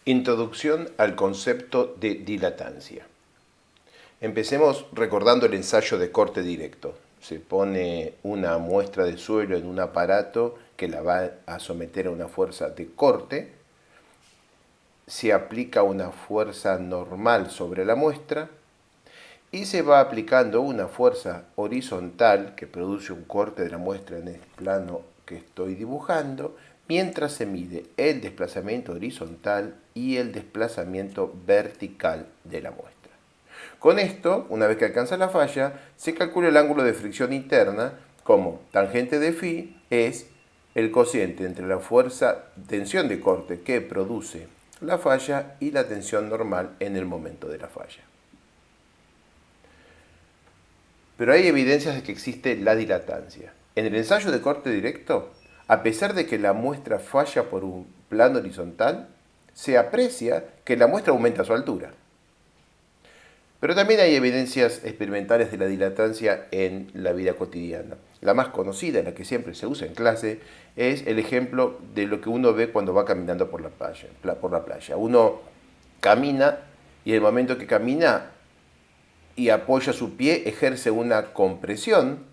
Introducción al concepto de dilatancia. Empecemos recordando el ensayo de corte directo. Se pone una muestra de suelo en un aparato que la va a someter a una fuerza de corte. Se aplica una fuerza normal sobre la muestra y se va aplicando una fuerza horizontal que produce un corte de la muestra en el plano que estoy dibujando, mientras se mide el desplazamiento horizontal y el desplazamiento vertical de la muestra. Con esto, una vez que alcanza la falla, se calcula el ángulo de fricción interna como tangente de phi es el cociente entre la fuerza tensión de corte que produce la falla y la tensión normal en el momento de la falla. Pero hay evidencias de que existe la dilatancia. En el ensayo de corte directo, a pesar de que la muestra falla por un plano horizontal, se aprecia que la muestra aumenta su altura. Pero también hay evidencias experimentales de la dilatancia en la vida cotidiana. La más conocida, la que siempre se usa en clase, es el ejemplo de lo que uno ve cuando va caminando por la playa. Uno camina y en el momento que camina y apoya su pie, ejerce una compresión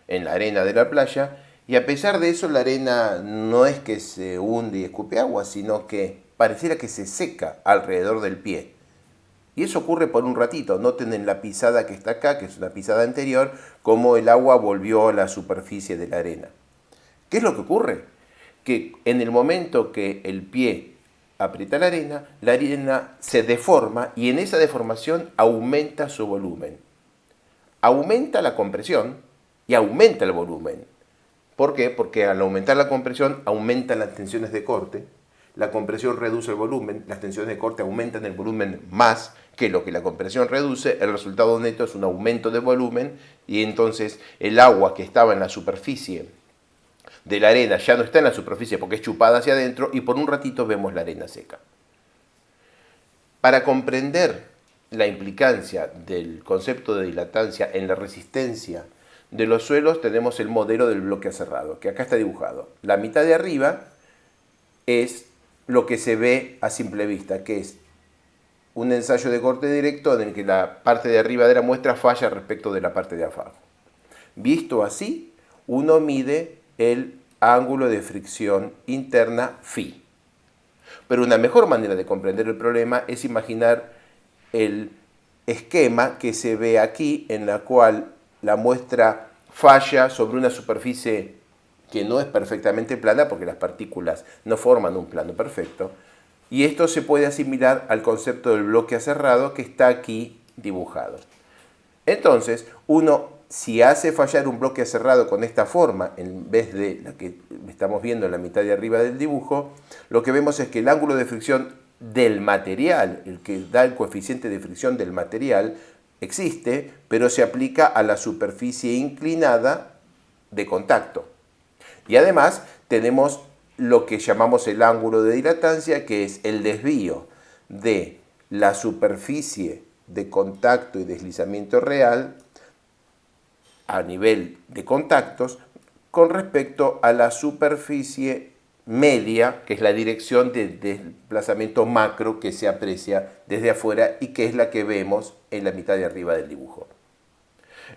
en la arena de la playa, y a pesar de eso la arena no es que se hunde y escupe agua, sino que pareciera que se seca alrededor del pie. Y eso ocurre por un ratito. Noten en la pisada que está acá, que es una pisada anterior, cómo el agua volvió a la superficie de la arena. ¿Qué es lo que ocurre? Que en el momento que el pie aprieta la arena se deforma y en esa deformación aumenta su volumen. Aumenta la compresión y aumenta el volumen. ¿Por qué? Porque al aumentar la compresión aumentan las tensiones de corte, la compresión reduce el volumen, las tensiones de corte aumentan el volumen más que lo que la compresión reduce, el resultado neto es un aumento de volumen y entonces el agua que estaba en la superficie de la arena ya no está en la superficie porque es chupada hacia adentro y por un ratito vemos la arena seca. Para comprender la implicancia del concepto de dilatancia en la resistencia de los suelos tenemos el modelo del bloque aserrado, que acá está dibujado. La mitad de arriba es lo que se ve a simple vista, que es un ensayo de corte directo en el que la parte de arriba de la muestra falla respecto de la parte de abajo. Visto así, uno mide el ángulo de fricción interna phi. Pero una mejor manera de comprender el problema es imaginar el esquema que se ve aquí, en la cual la muestra falla sobre una superficie que no es perfectamente plana porque las partículas no forman un plano perfecto. Y esto se puede asimilar al concepto del bloque aserrado que está aquí dibujado. Entonces, si hace fallar un bloque aserrado con esta forma, en vez de la que estamos viendo en la mitad de arriba del dibujo, lo que vemos es que el ángulo de fricción del material, el que da el coeficiente de fricción del material, existe, pero se aplica a la superficie inclinada de contacto. Y además tenemos lo que llamamos el ángulo de dilatancia, que es el desvío de la superficie de contacto y deslizamiento real a nivel de contactos con respecto a la superficie media, que es la dirección de desplazamiento macro que se aprecia desde afuera y que es la que vemos en la mitad de arriba del dibujo.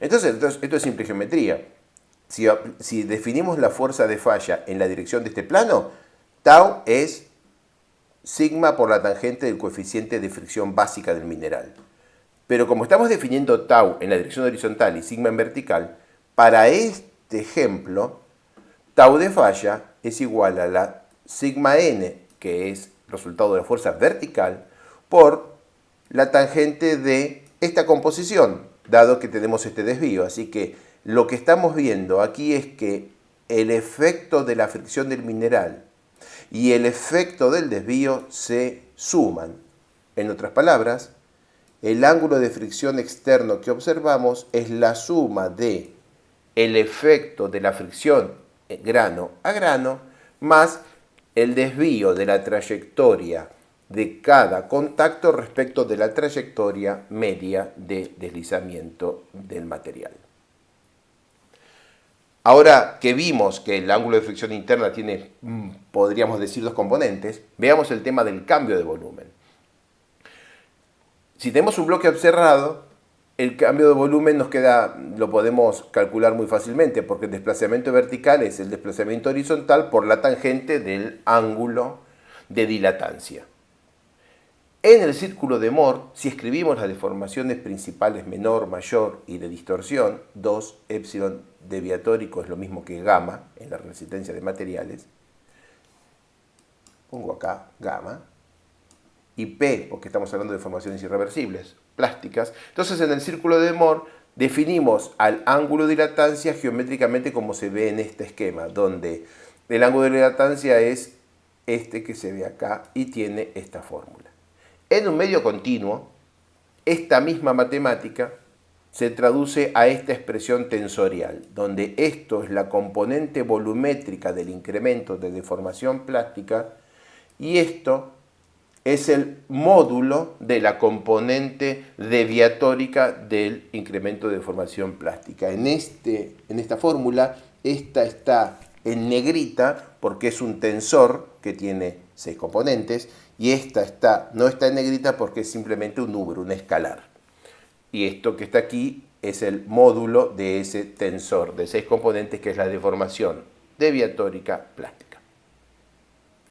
Entonces esto es simple geometría. Si definimos la fuerza de falla en la dirección de este plano, tau es sigma por la tangente del coeficiente de fricción básica del mineral. Pero como estamos definiendo tau en la dirección horizontal y sigma en vertical, para este ejemplo, tau de falla es igual a la sigma n, que es resultado de la fuerza vertical, por la tangente de esta composición, dado que tenemos este desvío. Así que lo que estamos viendo aquí es que el efecto de la fricción del mineral y el efecto del desvío se suman. En otras palabras, el ángulo de fricción externo que observamos es la suma de el efecto de la fricción grano a grano más el desvío de la trayectoria de cada contacto respecto de la trayectoria media de deslizamiento del material. Ahora que vimos que el ángulo de fricción interna tiene, podríamos decir, dos componentes, veamos el tema del cambio de volumen. Si tenemos un bloque cerrado, el cambio de volumen nos queda, lo podemos calcular muy fácilmente, porque el desplazamiento vertical es el desplazamiento horizontal por la tangente del ángulo de dilatancia. En el círculo de Moore, si escribimos las deformaciones principales menor, mayor y de distorsión, 2 épsilon deviatórico es lo mismo que gamma en la resistencia de materiales, pongo acá gamma, y P, porque estamos hablando de deformaciones irreversibles, plásticas. Entonces en el círculo de Moore definimos al ángulo de dilatancia geométricamente como se ve en este esquema, donde el ángulo de dilatancia es este que se ve acá y tiene esta fórmula. En un medio continuo, esta misma matemática se traduce a esta expresión tensorial, donde esto es la componente volumétrica del incremento de deformación plástica y esto es el módulo de la componente deviatórica del incremento de deformación plástica. En esta fórmula, esta está en negrita porque es un tensor que tiene 6 componentes y esta no está en negrita porque es simplemente un número, un escalar. Y esto que está aquí es el módulo de ese tensor de 6 componentes que es la deformación deviatórica plástica.